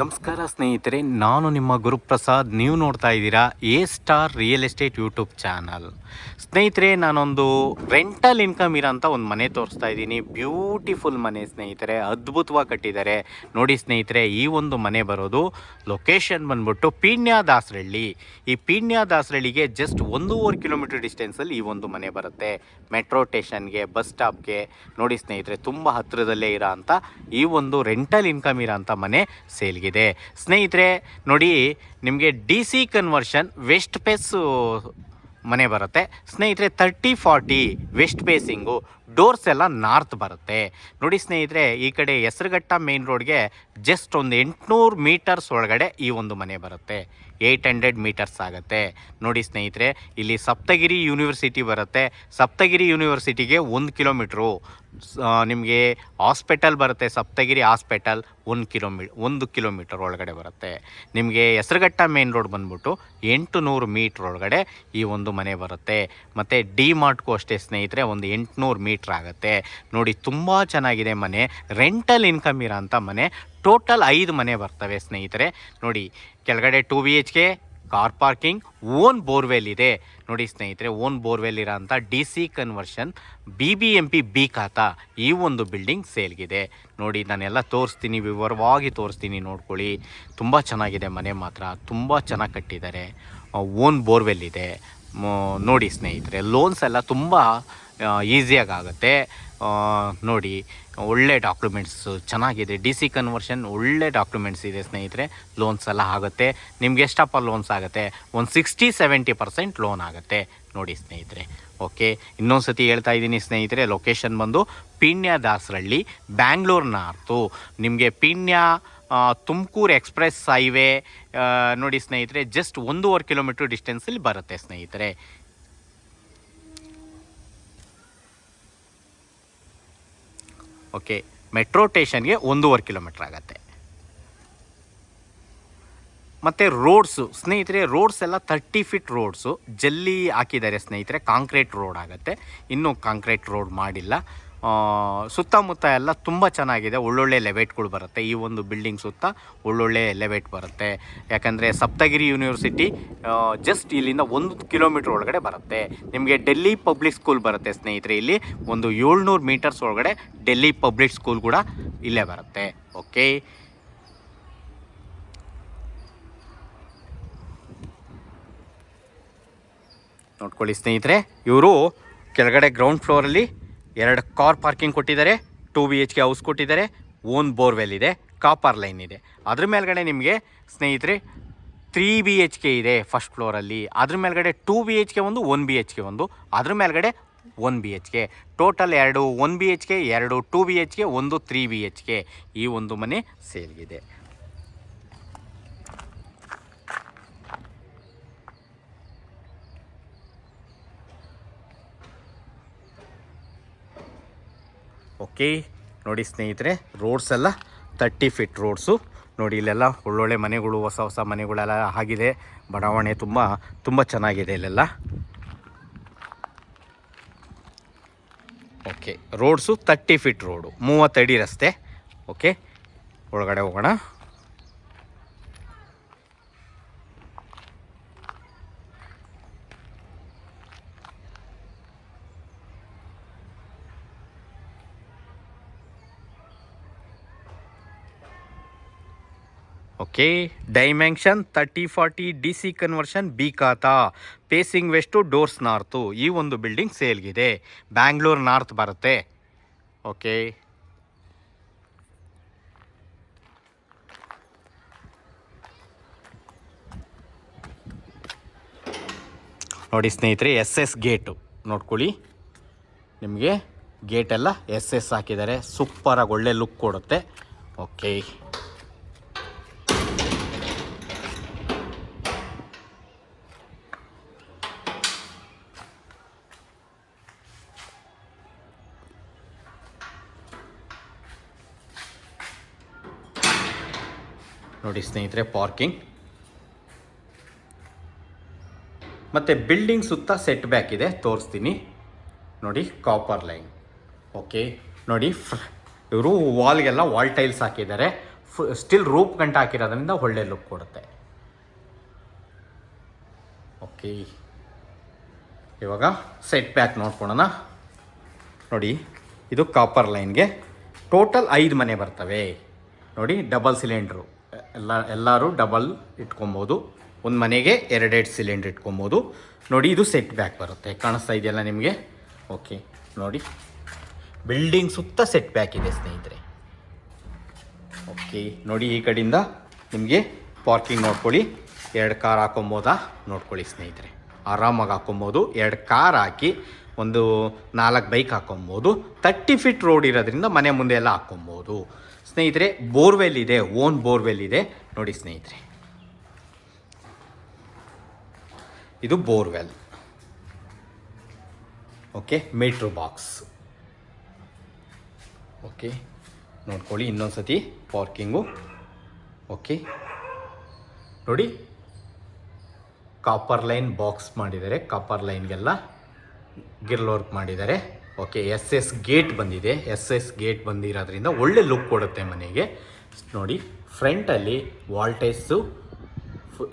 ನಮಸ್ಕಾರ ಸ್ನೇಹಿತರೆ, ನಾನು ನಿಮ್ಮ ಗುರುಪ್ರಸಾದ್. ನೀವು ನೋಡ್ತಾ ಇದ್ದೀರಾ A star real estate YouTube channel. ಸ್ನೇಹಿತರೆ, ನಾನೊಂದು ರೆಂಟಲ್ ಇನ್ಕಮ್ ಇರೋಂಥ ಒಂದು ಮನೆ ತೋರಿಸ್ತಾ ಇದ್ದೀನಿ. ಬ್ಯೂಟಿಫುಲ್ ಮನೆ ಸ್ನೇಹಿತರೆ, ಅದ್ಭುತವಾಗಿ ಕಟ್ಟಿದ್ದಾರೆ ನೋಡಿ ಸ್ನೇಹಿತರೆ. ಈ ಒಂದು ಮನೆ ಬರೋದು ಲೊಕೇಶನ್ ಬಂದ್ಬಿಟ್ಟು ಪೀಣ್ಯ ದಾಸರಳ್ಳಿ. ಈ ಪೀಣ್ಯ ದಾಸರಳ್ಳಿಗೆ ಜಸ್ಟ್ 1.5 ಕಿಲೋಮೀಟರ್ ಡಿಸ್ಟೆನ್ಸಲ್ಲಿ ಈ ಒಂದು ಮನೆ ಬರುತ್ತೆ. ಮೆಟ್ರೋ ಸ್ಟೇಷನ್ಗೆ, ಬಸ್ ಸ್ಟಾಪ್ಗೆ ನೋಡಿ ಸ್ನೇಹಿತರೆ, ತುಂಬ ಹತ್ತಿರದಲ್ಲೇ ಇರೋ ಅಂಥ ಈ ಒಂದು ರೆಂಟಲ್ ಇನ್ಕಮ್ ಇರೋಂಥ ಮನೆ ಸೇಲ್ಗಿದೆ ಸ್ನೇಹಿತರೆ. ನೋಡಿ, ನಿಮಗೆ DC ಕನ್ವರ್ಷನ್ ವೆಸ್ಟ್ ಫೇಸು ಮನೆ ಬರುತ್ತೆ ಸ್ನೇಹಿತರೆ. 30-40 ವೆಸ್ಟ್ ಫೇಸಿಂಗು, ಡೋರ್ಸ್ ಎಲ್ಲ ನಾರ್ತ್ ಬರುತ್ತೆ ನೋಡಿ ಸ್ನೇಹಿತರೆ. ಈ ಕಡೆ ಹೆಸರುಘಟ್ಟ ಮೇನ್ ರೋಡ್ಗೆ ಜಸ್ಟ್ ಒಂದು 800 ಮೀಟರ್ಸ್ ಒಳಗಡೆ ಈ ಒಂದು ಮನೆ ಬರುತ್ತೆ. 800 ಮೀಟರ್ಸ್ ಆಗುತ್ತೆ ನೋಡಿ ಸ್ನೇಹಿತರೆ. ಇಲ್ಲಿ ಸಪ್ತಗಿರಿ ಯೂನಿವರ್ಸಿಟಿ ಬರುತ್ತೆ. ಸಪ್ತಗಿರಿ ಯೂನಿವರ್ಸಿಟಿಗೆ 1 ಕಿಲೋಮೀಟ್ರು. ನಿಮಗೆ ಹಾಸ್ಪಿಟಲ್ ಬರುತ್ತೆ, ಸಪ್ತಗಿರಿ ಹಾಸ್ಪಿಟಲ್ 1 ಕಿಲೋಮೀಟರ್ ಒಳಗಡೆ ಬರುತ್ತೆ. ನಿಮಗೆ ಹೆಸರುಘಟ್ಟ ಮೇನ್ ರೋಡ್ ಬಂದ್ಬಿಟ್ಟು 800 ಮೀಟ್ರ್ ಒಳಗಡೆ ಈ ಒಂದು ಮನೆ ಬರುತ್ತೆ. ಮತ್ತು ಡಿ ಮಾರ್ಟ್ಗೂ ಅಷ್ಟೇ ಸ್ನೇಹಿತರೆ, ಒಂದು 800 ಮೀಟ್ರ್ ಆಗುತ್ತೆ ನೋಡಿ. ತುಂಬ ಚೆನ್ನಾಗಿದೆ ಮನೆ, ರೆಂಟಲ್ ಇನ್ಕಮ್ ಇರೋಂಥ ಮನೆ. ಟೋಟಲ್ 5 ಮನೆ ಬರ್ತವೆ ಸ್ನೇಹಿತರೆ ನೋಡಿ. ಕೆಳಗಡೆ 2 BHK, car parking, own borewell ಇದೆ ನೋಡಿ ಸ್ನೇಹಿತರೆ. ಓನ್ ಬೋರ್ವೆಲ್ ಇರೋಂಥ DC ಕನ್ವರ್ಷನ್ BBMP ಬಿ ಖಾತಾ ಈ ಒಂದು ಬಿಲ್ಡಿಂಗ್ ಸೇಲ್ಗಿದೆ ನೋಡಿ. ನಾನೆಲ್ಲ ತೋರಿಸ್ತೀನಿ, ವಿವರವಾಗಿ ತೋರಿಸ್ತೀನಿ, ನೋಡ್ಕೊಳ್ಳಿ. ತುಂಬ ಚೆನ್ನಾಗಿದೆ ಮನೆ, ಮಾತ್ರ ತುಂಬ ಚೆನ್ನಾಗಿ ಕಟ್ಟಿದ್ದಾರೆ. ಓನ್ ಬೋರ್ವೆಲ್ ಇದೆ ನೋಡಿ ಸ್ನೇಹಿತರೆ. ಲೋನ್ಸ್ ಎಲ್ಲ ತುಂಬ ಈಸಿಯಾಗಿ ಆಗುತ್ತೆ ನೋಡಿ. ಒಳ್ಳೆ ಡಾಕ್ಯುಮೆಂಟ್ಸ್ ಚೆನ್ನಾಗಿದೆ. DC ಕನ್ವರ್ಷನ್ ಒಳ್ಳೆ ಡಾಕ್ಯುಮೆಂಟ್ಸ್ ಇದೆ ಸ್ನೇಹಿತರೆ. ಲೋನ್ಸ್ ಎಲ್ಲ ಆಗುತ್ತೆ. ನಿಮ್ಗೆ ಎಷ್ಟಪ್ಪ ಲೋನ್ಸ್ ಆಗುತ್ತೆ? ಒಂದು 60-70% ಲೋನ್ ಆಗುತ್ತೆ ನೋಡಿ ಸ್ನೇಹಿತರೆ. ಓಕೆ, ಇನ್ನೊಂದು ಸತಿ ಹೇಳ್ತಾ ಇದ್ದೀನಿ ಸ್ನೇಹಿತರೆ. ಲೊಕೇಶನ್ ಬಂದು ಪೀಣ್ಯ ದಾಸರಳ್ಳಿ, ಬ್ಯಾಂಗ್ಳೂರು ನಾರ್ತು. ನಿಮಗೆ ಪೀಣ್ಯ ತುಮಕೂರು ಎಕ್ಸ್ಪ್ರೆಸ್ ಹೈವೇ ನೋಡಿ ಸ್ನೇಹಿತರೆ, ಜಸ್ಟ್ 1.5 ಕಿಲೋಮೀಟ್ರ್ ಡಿಸ್ಟೆನ್ಸಲ್ಲಿ ಬರುತ್ತೆ ಸ್ನೇಹಿತರೆ. ಓಕೆ, ಮೆಟ್ರೋ ಸ್ಟೇಷನ್ಗೆ 1.5 ಕಿಲೋಮೀಟ್ರ್ ಆಗುತ್ತೆ. ಮತ್ತು ರೋಡ್ಸು ಸ್ನೇಹಿತರೆ, ರೋಡ್ಸ್ ಎಲ್ಲ 30 ಫೀಟ್ ರೋಡ್ಸು ಜಲ್ಲಿ ಹಾಕಿದ್ದಾರೆ ಸ್ನೇಹಿತರೆ. ಕಾಂಕ್ರೀಟ್ ರೋಡ್ ಆಗುತ್ತೆ, ಇನ್ನೂ ಕಾಂಕ್ರೀಟ್ ರೋಡ್ ಮಾಡಿಲ್ಲ. ಸುತ್ತಮುತ್ತ ಎಲ್ಲ ತುಂಬ ಚೆನ್ನಾಗಿದೆ. ಒಳ್ಳೊಳ್ಳೆ ಲೆವೆಟ್ಗಳು ಬರುತ್ತೆ. ಈ ಒಂದು ಬಿಲ್ಡಿಂಗ್ ಸುತ್ತ ಒಳ್ಳೊಳ್ಳೆ ಲೆವೆಟ್ ಬರುತ್ತೆ. ಯಾಕಂದರೆ ಸಪ್ತಗಿರಿ ಯೂನಿವರ್ಸಿಟಿ ಜಸ್ಟ್ ಇಲ್ಲಿಂದ 1 ಕಿಲೋಮೀಟ್ರ್ ಒಳಗಡೆ ಬರುತ್ತೆ. ನಿಮಗೆ ಡೆಲ್ಲಿ ಪಬ್ಲಿಕ್ ಸ್ಕೂಲ್ ಬರುತ್ತೆ ಸ್ನೇಹಿತರೆ. ಇಲ್ಲಿ ಒಂದು 700 ಮೀಟರ್ಸ್ ಒಳಗಡೆ ಡೆಲ್ಲಿ ಪಬ್ಲಿಕ್ ಸ್ಕೂಲ್ ಕೂಡ ಇಲ್ಲೇ ಬರುತ್ತೆ. ಓಕೆ, ನೋಡ್ಕೊಳ್ಳಿ ಸ್ನೇಹಿತರೆ. ಇವರು ಕೆಳಗಡೆ ಗ್ರೌಂಡ್ ಫ್ಲೋರಲ್ಲಿ 2 ಕಾರ್ ಪಾರ್ಕಿಂಗ್ ಕೊಟ್ಟಿದ್ದಾರೆ, 2 BHK ಹೌಸ್ ಕೊಟ್ಟಿದ್ದಾರೆ, ಓನ್ ಬೋರ್ವೆಲ್ ಇದೆ, ಕಾಪರ್ ಲೈನ್ ಇದೆ. ಅದ್ರ ಮೇಲ್ಗಡೆ ನಿಮಗೆ ಸ್ನೇಹಿತರೆ 3 BHK ಇದೆ ಫಸ್ಟ್ ಫ್ಲೋರಲ್ಲಿ. ಅದ್ರ ಮೇಲ್ಗಡೆ 2 BHK ಒಂದು, 1 BHK ಒಂದು, ಅದ್ರ ಮೇಲ್ಗಡೆ 1 BHK. Total 2 1 BHK, 2 2 BHK, 1 3 BHK ಈ ಒಂದು ಮನೆ ಸೇಲ್ಗಿದೆ. ಓಕೆ, ನೋಡಿ ಸ್ನೇಹಿತರೆ, ರೋಡ್ಸ್ ಎಲ್ಲ 30 ಫೀಟ್ ರೋಡ್ಸು ನೋಡಿ. ಇಲ್ಲೆಲ್ಲ ಒಳ್ಳೊಳ್ಳೆ ಮನೆಗಳು, ಹೊಸ ಹೊಸ ಮನೆಗಳೆಲ್ಲ ಆಗಿದೆ. ಬಡಾವಣೆ ತುಂಬ ಚೆನ್ನಾಗಿದೆ ಇಲ್ಲೆಲ್ಲ. ಓಕೆ, ರೋಡ್ಸು 30 ಫೀಟ್ ರೋಡು, 30 ಅಡಿ ರಸ್ತೆ. ಓಕೆ, ಒಳಗಡೆ ಹೋಗೋಣ. Okay, dimension 30-40 DC conversion B ಖಾತಾ, ಫೇಸಿಂಗ್ ವೆಸ್ಟು, ಡೋರ್ಸ್ ನಾರ್ತು. ಈ ಒಂದು ಬಿಲ್ಡಿಂಗ್ ಸೇಲ್ಗಿದೆ. ಬ್ಯಾಂಗ್ಳೂರು ನಾರ್ತ್ ಬರುತ್ತೆ. ಓಕೆ, ನೋಡಿ ಸ್ನೇಹಿತರೆ, SS ಗೇಟು ನೋಡ್ಕೊಳ್ಳಿ. ನಿಮಗೆ ಗೇಟೆಲ್ಲ SS ಹಾಕಿದ್ದಾರೆ. ಸೂಪರಾಗಿ ಒಳ್ಳೆ ಲುಕ್ ಕೊಡುತ್ತೆ. ಓಕೆ, ನೋಡಿ ಸ್ನೇಹಿತರೆ, ಪಾರ್ಕಿಂಗ್ ಮತ್ತು ಬಿಲ್ಡಿಂಗ್ ಸುತ್ತ ಸೆಟ್ ಬ್ಯಾಕ್ ಇದೆ, ತೋರಿಸ್ತೀನಿ ನೋಡಿ. Copper line. ಓಕೆ, ನೋಡಿ ಇವರು ವಾಲ್ಗೆಲ್ಲ ವಾಲ್ ಟೈಲ್ಸ್ ಹಾಕಿದ್ದಾರೆ. ಸ್ಟಿಲ್ ರೂಪ್ ಗಂಟ ಹಾಕಿರೋದ್ರಿಂದ ಒಳ್ಳೆ ಲುಕ್ ಕೊಡುತ್ತೆ. ಓಕೆ, ಇವಾಗ ಸೆಟ್ ಬ್ಯಾಕ್ ನೋಡ್ಕೊಳ್ಳೋಣ. ನೋಡಿ, ಇದು ಕಾಪರ್ ಲೈನ್ಗೆ ಟೋಟಲ್ 5 ಮನೆ ಬರ್ತವೆ. ನೋಡಿ, ಡಬಲ್ ಸಿಲಿಂಡ್ರು, ಎಲ್ಲರೂ ಡಬಲ್ ಇಟ್ಕೊಬೋದು. ಒಂದು ಮನೆಗೆ 2 ಸಿಲಿಂಡ್ರ್ ಇಟ್ಕೊಬೋದು. ನೋಡಿ, ಇದು ಸೆಟ್ ಬ್ಯಾಕ್ ಬರುತ್ತೆ, ಕಾಣಿಸ್ತಾ ಇದೆಯಲ್ಲ ನಿಮಗೆ. ಓಕೆ, ನೋಡಿ, ಬಿಲ್ಡಿಂಗ್ ಸುತ್ತ ಸೆಟ್ ಬ್ಯಾಕ್ ಇದೆ ಸ್ನೇಹಿತರೆ. ಓಕೆ, ನೋಡಿ, ಈ ಕಡೆಯಿಂದ ನಿಮಗೆ ಪಾರ್ಕಿಂಗ್ ನೋಡ್ಕೊಳ್ಳಿ. 2 ಕಾರ್ ಹಾಕೊಬೋದಾ ನೋಡ್ಕೊಳ್ಳಿ ಸ್ನೇಹಿತರೆ. ಆರಾಮಾಗಿ ಹಾಕೊಬೋದು. 2 ಕಾರ್ ಹಾಕಿ ಒಂದು 4 ಬೈಕ್ ಹಾಕೊಬೋದು. 30 ಫೀಟ್ ರೋಡ್ ಇರೋದ್ರಿಂದ ಮನೆ ಮುಂದೆ ಎಲ್ಲ ಹಾಕೊಬೋದು ಸ್ನೇಹಿತರೆ. ಬೋರ್ವೆಲ್ ಇದೆ, ಓನ್ ಬೋರ್ವೆಲ್ ಇದೆ. ನೋಡಿ ಸ್ನೇಹಿತರೆ, ಇದು borewell. Okay, metre box. Okay, ನೋಡ್ಕೊಳ್ಳಿ ಇನ್ನೊಂದು ಸತಿ ಪಾರ್ಕಿಂಗು. ಓಕೆ, ನೋಡಿ, ಕಾಪರ್ ಲೈನ್ ಬಾಕ್ಸ್ ಮಾಡಿದ್ದಾರೆ. ಕಾಪರ್ ಲೈನ್ಗೆಲ್ಲ ಗಿರ್ಲ್ ವರ್ಕ್ ಮಾಡಿದ್ದಾರೆ. ಓಕೆ, SS ಗೇಟ್ ಬಂದಿದೆ. SS ಗೇಟ್ ಬಂದಿರೋದ್ರಿಂದ ಒಳ್ಳೆ ಲುಕ್ ಕೊಡುತ್ತೆ ಮನೆಗೆ. ನೋಡಿ, ಫ್ರಂಟಲ್ಲಿ ವಾಲ್ಟೇಸು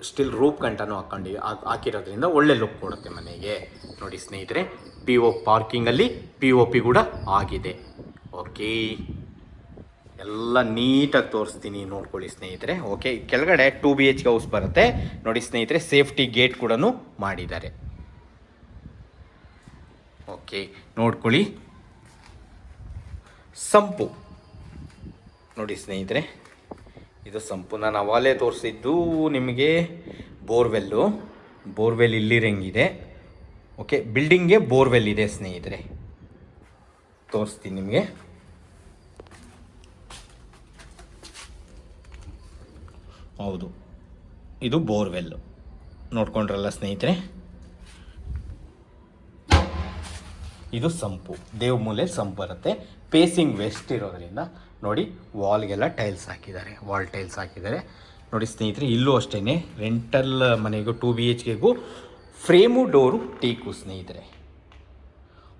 ಸ್ಟಿಲ್ ರೂಪ್ ಗಂಟನೂ ಹಾಕಿರೋದ್ರಿಂದ ಒಳ್ಳೆ ಲುಕ್ ಕೊಡುತ್ತೆ ಮನೆಗೆ. ನೋಡಿ ಸ್ನೇಹಿತರೆ, ಪಾರ್ಕಿಂಗಲ್ಲಿ POP ಕೂಡ ಆಗಿದೆ. ಓಕೆ, ಎಲ್ಲ ನೀಟಾಗಿ ತೋರಿಸ್ತೀನಿ, ನೋಡ್ಕೊಳ್ಳಿ ಸ್ನೇಹಿತರೆ. ಓಕೆ, ಕೆಳಗಡೆ 2 BHK ಹೌಸ್ ಬರುತ್ತೆ. ನೋಡಿ ಸ್ನೇಹಿತರೆ, ಸೇಫ್ಟಿ ಗೇಟ್ ಕೂಡ ಮಾಡಿದ್ದಾರೆ. ಓಕೆ, ನೋಡ್ಕೊಳ್ಳಿ. ಸಂಪು ನೋಡಿ ಸ್ನೇಹಿತರೆ, ಇದು ಸಂಪು. ನಾನು ಅವಾಗಲೇ ತೋರಿಸಿದ್ದು ನಿಮಗೆ ಬೋರ್ವೆಲ್ ಇಲ್ಲಿರಂಗಿದೆ. ಓಕೆ, ಬಿಲ್ಡಿಂಗ್ಗೆ ಬೋರ್ವೆಲ್ ಇದೆ ಸ್ನೇಹಿತರೆ, ತೋರಿಸ್ತೀನಿ ನಿಮಗೆ. ಹೌದು, ಇದು ಬೋರ್ವೆಲ್ಲು ನೋಡ್ಕೊಂಡ್ರಲ್ಲ ಸ್ನೇಹಿತರೆ. ಇದು ಸಂಪು, ದೇವಮೂಲೆ ಸಂಪು ಬರುತ್ತೆ. ಪೇಸಿಂಗ್ ವೆಸ್ಟ್ ಇರೋದ್ರಿಂದ ನೋಡಿ, ವಾಲ್ಗೆಲ್ಲ ಟೈಲ್ಸ್ ಹಾಕಿದ್ದಾರೆ, ವಾಲ್ ಟೈಲ್ಸ್ ಹಾಕಿದ್ದಾರೆ. ನೋಡಿ ಸ್ನೇಹಿತರೆ, ಇಲ್ಲೂ ಅಷ್ಟೇ ರೆಂಟಲ್ ಮನೆಗೂ 2 BHKಗೂ ಫ್ರೇಮು ಡೋರು ಟೀಕು ಸ್ನೇಹಿತರೆ.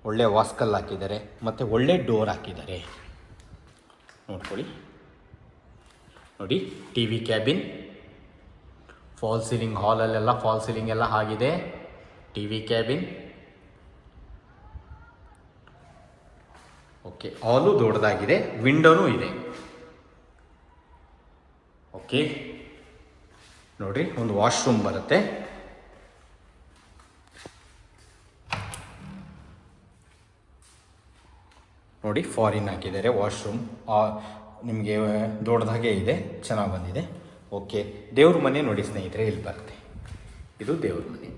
ಒಳ್ಳೆ ವಾಸ್ಕಲ್ ಹಾಕಿದ್ದಾರೆ ಮತ್ತು ಒಳ್ಳೆ ಡೋರ್ ಹಾಕಿದ್ದಾರೆ. ನೋಡ್ಕೊಳ್ಳಿ. ನೋಡಿ, TV ಕ್ಯಾಬಿನ್, ಫಾಲ್ ಸೀಲಿಂಗ್, ಹಾಲಲ್ಲೆಲ್ಲ ಫಾಲ್ ಸೀಲಿಂಗ್ ಎಲ್ಲ ಆಗಿದೆ. TV cabin. ಓಕೆ, ಹಾಲು ದೊಡ್ಡದಾಗಿದೆ, ವಿಂಡೋನೂ ಇದೆ. ಓಕೆ, ನೋಡಿರಿ, ಒಂದು ವಾಶ್ರೂಮ್ ಬರುತ್ತೆ. ನೋಡಿ, ಫಾರಿನ್ ಹಾಕಿದ್ದಾರೆ ವಾಶ್ರೂಮ್. ನಿಮಗೆ ದೊಡ್ಡದಾಗೆ ಇದೆ, ಚೆನ್ನಾಗಿ ಬಂದಿದೆ. ಓಕೆ, ದೇವ್ರ ಮನೆ ನೋಡಿ ಸ್ನೇಹಿತರೆ, ಇಲ್ಲಿ ಬರುತ್ತೆ. ಇದು ದೇವ್ರ ಮನೆ.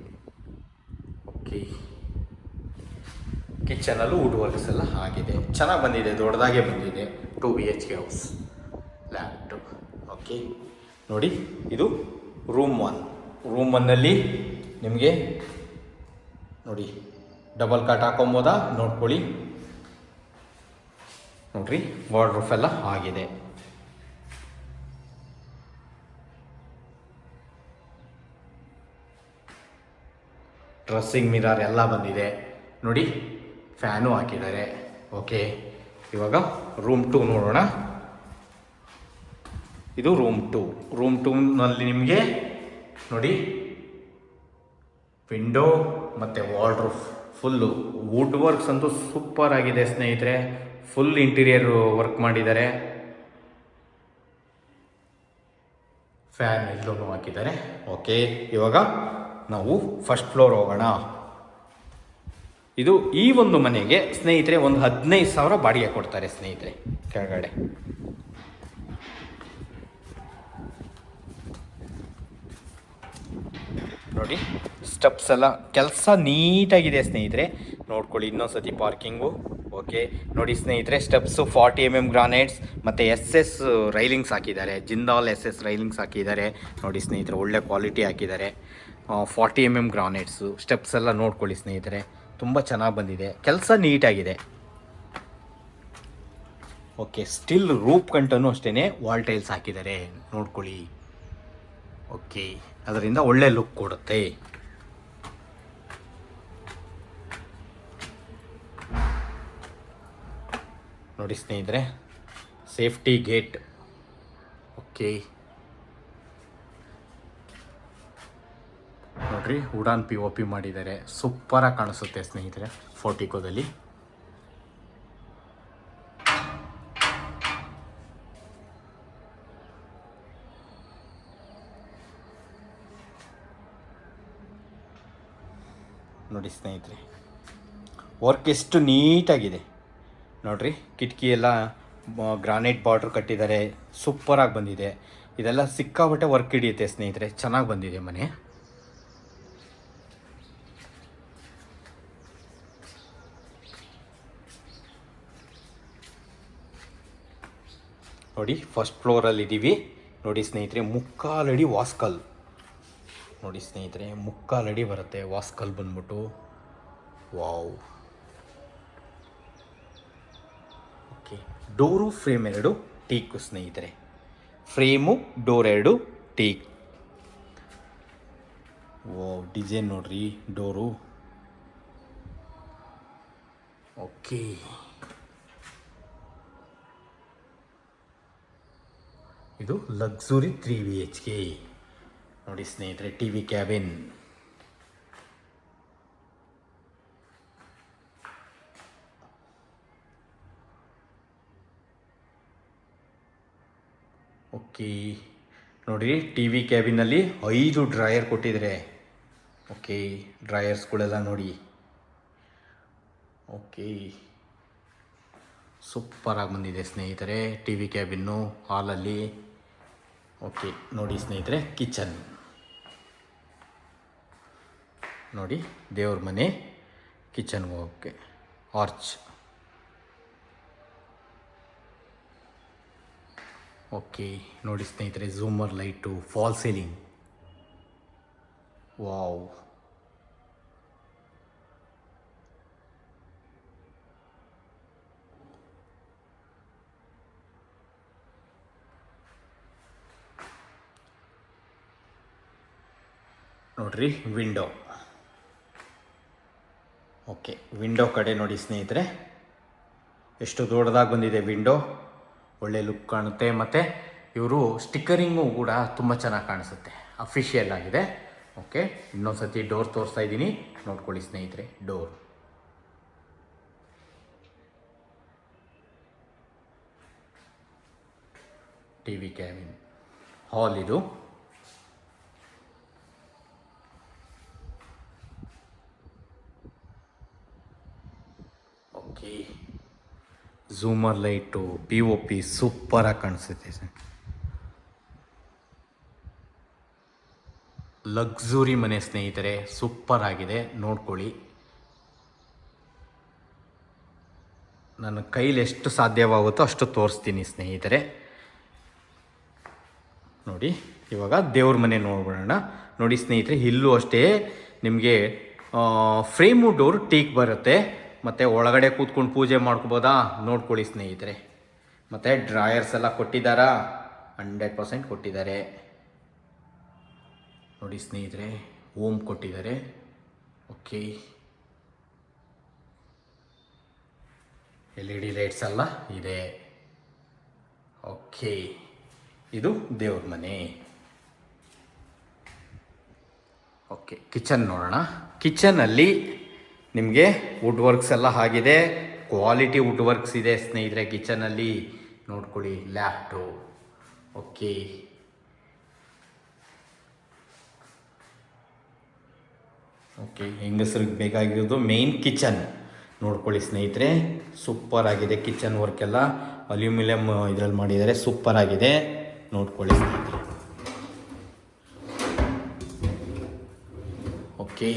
ಓಕೆ, ಕಿಚನಲ್ಲೂ ವುಡ್ ವರ್ಕ್ಸ್ ಎಲ್ಲ ಆಗಿದೆ, ಚೆನ್ನಾಗಿ ಬಂದಿದೆ, ದೊಡ್ಡದಾಗೆ ಬಂದಿದೆ. 2 BHK ಹೌಸ್, ಲ್ಯಾಪ್ಟು. ಓಕೆ, ನೋಡಿ, ಇದು ರೂಮ್ 1. ರೂಮ್ 1ನಲ್ಲಿ ನಿಮಗೆ ನೋಡಿ ಡಬಲ್ ಕಾಟ್ ಹಾಕೊಬೋದಾ ನೋಡ್ಕೊಳ್ಳಿ. ನೋಡ್ರಿ, ವಾರ್ಡ್ರೋಬ್ ಎಲ್ಲ ಆಗಿದೆ. ಡ್ರೆಸ್ಸಿಂಗ್ ಮಿರರ್ ಎಲ್ಲ ಬಂದಿದೆ. ನೋಡಿ, ಫ್ಯಾನು ಹಾಕಿದ್ದಾರೆ. ಓಕೆ, ಇವಾಗ ರೂಮ್ 2 ನೋಡೋಣ. ಇದು ರೂಮ್ 2. ರೂಮ್ 2ನಲ್ಲಿ ನಿಮಗೆ ನೋಡಿ ವಿಂಡೋ ಮತ್ತು ವಾರ್ಡ್ರೋಬ್ ಫುಲ್ಲು ವುಡ್ ವರ್ಕ್ಸ್ ಅಂತೂ ಸೂಪರ್ ಆಗಿದೆ ಸ್ನೇಹಿತರೆ. ಫುಲ್ ಇಂಟೀರಿಯರ್ ವರ್ಕ್ ಮಾಡಿದ್ದಾರೆ. ಫ್ಯಾನ್ ಇಲ್ಲೂ ಹಾಕಿದ್ದಾರೆ. ಓಕೆ, ಇವಾಗ ನಾವು ಫಸ್ಟ್ ಫ್ಲೋರ್ ಹೋಗೋಣ. ಇದು ಈ ಒಂದು ಮನೆಗೆ ಸ್ನೇಹಿತರೆ ಒಂದು 15,000 ಬಾಡಿಗೆ ಕೊಡ್ತಾರೆ ಸ್ನೇಹಿತರೆ. ಕೆಳಗಡೆ ನೋಡಿ, ಸ್ಟೆಪ್ಸ್ ಎಲ್ಲ ಕೆಲಸ ನೀಟಾಗಿದೆ ಸ್ನೇಹಿತರೆ. ನೋಡ್ಕೊಳ್ಳಿ, ಇನ್ನೊಂದ್ಸತಿ ಪಾರ್ಕಿಂಗು. ಓಕೆ, ನೋಡಿ ಸ್ನೇಹಿತರೆ, ಸ್ಟೆಪ್ಸು 40 mm ಗ್ರಾನೈಟ್ಸ್ ಮತ್ತು SS ರೈಲಿಂಗ್ಸ್ ಹಾಕಿದ್ದಾರೆ. ಜಿಂದಾಲ್ SS ರೈಲಿಂಗ್ಸ್ ಹಾಕಿದ್ದಾರೆ. ನೋಡಿ ಸ್ನೇಹಿತರೆ, ಒಳ್ಳೆ ಕ್ವಾಲಿಟಿ ಹಾಕಿದ್ದಾರೆ. 40 mm ಗ್ರಾನೈಟ್ಸು. ಸ್ಟೆಪ್ಸ್ ಎಲ್ಲ ನೋಡ್ಕೊಳ್ಳಿ ಸ್ನೇಹಿತರೆ, ತುಂಬ ಚೆನ್ನಾಗಿ ಬಂದಿದೆ, ಕೆಲಸ ನೀಟಾಗಿದೆ. ಓಕೆ, ಸ್ಟಿಲ್ ರೂಪ್ ಕಂಟನೂ ಅಷ್ಟೇ ವಾಲ್ ಟೈಲ್ಸ್ ಹಾಕಿದ್ದಾರೆ, ನೋಡ್ಕೊಳ್ಳಿ. ಓಕೆ, ಅದರಿಂದ ಒಳ್ಳೆ ಲುಕ್ ಕೊಡುತ್ತೆ. ನೋಡಿ ಸ್ನೇಹಿತರೆ, ಸೇಫ್ಟಿ ಗೇಟ್. ಓಕೆ ನೋಡ್ರಿ ವುಡನ್ POP ಮಾಡಿದ್ದಾರೆ, ಸೂಪರಾಗಿ ಕಾಣಿಸುತ್ತೆ ಸ್ನೇಹಿತರೆ ಫೋರ್ಟಿಕೋದಲ್ಲಿ. ನೋಡಿ ಸ್ನೇಹಿತರೆ ವರ್ಕ್ ಎಷ್ಟು ನೀಟಾಗಿದೆ ನೋಡ್ರಿ. ಕಿಟಕಿ ಎಲ್ಲ ಗ್ರಾನೈಟ್ ಬಾರ್ಡ್ರ್ ಕಟ್ಟಿದ್ದಾರೆ, ಸೂಪರಾಗಿ ಬಂದಿದೆ. ಇದೆಲ್ಲ ಸಿಕ್ಕಾಪಟ್ಟೆ ವರ್ಕ್ ಹಿಡಿಯುತ್ತೆ ಸ್ನೇಹಿತರೆ, ಚೆನ್ನಾಗಿ ಬಂದಿದೆ ಮನೆ. ನೋಡಿ ಫಸ್ಟ್ ಫ್ಲೋರಲ್ಲಿ ಇದ್ದೀವಿ. ನೋಡಿ ಸ್ನೇಹಿತರೆ, 3/4 ಅಡಿ ವಾಸ್ಕಲ್. ನೋಡಿ ಸ್ನೇಹಿತರೆ, 3/4 ಅಡಿ ಬರುತ್ತೆ ವಾಸ್ಕಲ್ ಬಂದ್ಬಿಟ್ಟು. Wow. Okay, door frame 2 teak ಸ್ನೇಹಿತರೆ. Frame door 2 teak. Wow, design ನೋಡ್ರಿ ಡೋರು. ಓಕೆ, ಇದು ಲಕ್ಸುರಿ 3 BHK. ನೋಡಿ ಸ್ನೇಹಿತರೆ, TV ಕ್ಯಾಬಿನ್. ಓಕೆ ನೋಡಿರಿ, TV ಕ್ಯಾಬಿನಲ್ಲಿ 5 ಡ್ರಾಯರ್ ಕೊಟ್ಟಿದ್ದಾರೆ. ಓಕೆ, ಡ್ರಾಯರ್ಸ್ಗಳೆಲ್ಲ ನೋಡಿ. ಓಕೆ, ಸೂಪರಾಗಿ ಬಂದಿದೆ ಸ್ನೇಹಿತರೆ TV ಕ್ಯಾಬಿನ್ನು ಹಾಲಲ್ಲಿ. ಓಕೆ ನೋಡಿ ಸ್ನೇಹಿತರೆ, ಕಿಚನ್ ನೋಡಿ, ದೇವ್ರ ಮನೆ ಕಿಚನ್ಗೆ ಹೋಗೋಕ್ಕೆ ಆರ್ಚ್. ಓಕೆ ನೋಡಿ ಸ್ನೇಹಿತರೆ, ಝೂಮರ್ ಲೈಟು, ಫಾಲ್ ಸೀಲಿಂಗ್. ವಾವ್, ನೋಡ್ರಿ ವಿಂಡೋ. ಓಕೆ, ವಿಂಡೋ ಕಡೆ ನೋಡಿ ಸ್ನೇಹಿತರೆ, ಎಷ್ಟು ದೊಡ್ಡದಾಗಿ ಬಂದಿದೆ ವಿಂಡೋ. ಒಳ್ಳೆ ಲುಕ್ ಕಾಣುತ್ತೆ. ಮತ್ತು ಇವರು ಸ್ಟಿಕ್ಕರಿಂಗು ಕೂಡ ತುಂಬ ಚೆನ್ನಾಗಿ ಕಾಣಿಸುತ್ತೆ, ಅಫಿಷಿಯಲ್ ಆಗಿದೆ. ಓಕೆ, ಇನ್ನೊಂದು ಸತಿ ಡೋರ್ ತೋರಿಸ್ತಾ ಇದ್ದೀನಿ, ನೋಡ್ಕೊಳ್ಳಿ ಸ್ನೇಹಿತರೆ. ಡೋರ್, TV ಕ್ಯಾಬಿನ್, ಹಾಲ್ ಇದು. ಓಕೆ, ಝೂಮರ್ ಲೈಟು, POP ಸೂಪರಾಗಿ ಕಾಣಿಸುತ್ತೆ ಸರ್. ಲಕ್ಸುರಿ ಮನೆ ಸ್ನೇಹಿತರೆ, ಸೂಪರ್ ಆಗಿದೆ, ನೋಡ್ಕೊಳ್ಳಿ. ನನ್ನ ಕೈಲಿ ಎಷ್ಟು ಸಾಧ್ಯವಾಗುತ್ತೋ ಅಷ್ಟು ತೋರಿಸ್ತೀನಿ ಸ್ನೇಹಿತರೆ. ನೋಡಿ, ಇವಾಗ ದೇವ್ರ ಮನೆ ನೋಡ್ಬಿಡೋಣ. ನೋಡಿ ಸ್ನೇಹಿತರೆ, ಇಲ್ಲೂ ಅಷ್ಟೇ ನಿಮಗೆ ಫ್ರೇಮು ಡೋರ್ ಟೀಕ್ ಬರುತ್ತೆ. ಮತ್ತು ಒಳಗಡೆ ಕೂತ್ಕೊಂಡು ಪೂಜೆ ಮಾಡ್ಕೋಬೋದಾ, ನೋಡ್ಕೊಳ್ಳಿ ಸ್ನೇಹಿತರೆ. ಮತ್ತು ಡ್ರಾಯರ್ಸ್ ಎಲ್ಲ ಕೊಟ್ಟಿದ್ದಾರಾ, 100% ಕೊಟ್ಟಿದ್ದಾರೆ. ನೋಡಿ ಸ್ನೇಹಿತರೆ, ಓಮ್ ಕೊಟ್ಟಿದ್ದಾರೆ. ಓಕೆ, LED ಲೈಟ್ಸ್ ಎಲ್ಲ ಇದೆ. ಓಕೆ, ಇದು ದೇವ್ರ ಮನೆ. ಓಕೆ, ಕಿಚನ್ ನೋಡೋಣ. ಕಿಚನಲ್ಲಿ ನಿಮಗೆ ವುಡ್ ವರ್ಕ್ಸ್ ಎಲ್ಲ ಆಗಿದೆ, ಕ್ವಾಲಿಟಿ ವುಡ್ ವರ್ಕ್ಸ್ ಇದೆ ಸ್ನೇಹಿತರೆ ಕಿಚನಲ್ಲಿ, ನೋಡ್ಕೊಳ್ಳಿ. ಲ್ಯಾಪ್ಟು. ಓಕೆ, ಓಕೆ, ಹೆಂಗಸರಿಗೆ ಬೇಕಾಗಿರೋದು ಮೇನ್ ಕಿಚನ್, ನೋಡ್ಕೊಳ್ಳಿ ಸ್ನೇಹಿತರೆ. ಸೂಪರ್ ಆಗಿದೆ ಕಿಚನ್ ವರ್ಕ್ ಎಲ್ಲ, ಅಲ್ಯೂಮಿನಿಯಂ ಇದರಲ್ಲಿ ಮಾಡಿದ್ದಾರೆ, ಸೂಪರ್ ಆಗಿದೆ, ನೋಡ್ಕೊಳ್ಳಿ ಸ್ನೇಹಿತರೆ. ಓಕೆ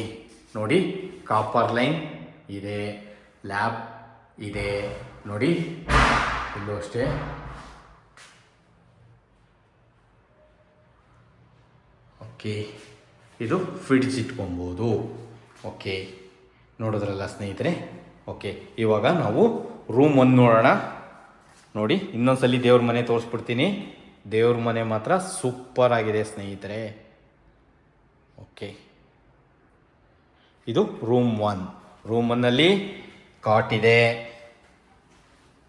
ನೋಡಿ, ಕಾಪರ್ ಲೈನ್ ಇದೆ, ಲ್ಯಾಬ್ ಇದೆ ನೋಡಿ, ಇಲ್ಲೂ ಅಷ್ಟೇ. ಓಕೆ, ಇದು ಫ್ರಿಡ್ಜ್ ಇಟ್ಕೊಬೋದು. ಓಕೆ, ನೋಡಿದ್ರಲ್ಲ ಸ್ನೇಹಿತರೆ. ಓಕೆ, ಇವಾಗ ನಾವು ರೂಮ್ 1 ನೋಡೋಣ. ನೋಡಿ, ಇನ್ನೊಂದ್ಸಲಿ ದೇವ್ರ ಮನೆ ತೋರಿಸ್ಬಿಡ್ತೀನಿ. ದೇವ್ರ ಮನೆ ಮಾತ್ರ ಸೂಪರ್ ಆಗಿದೆ ಸ್ನೇಹಿತರೆ. ಓಕೆ, ಇದು ರೂಮ್ 1. ರೂಮ್ 1ನಲ್ಲಿ ಕಾಟ್ ಇದೆ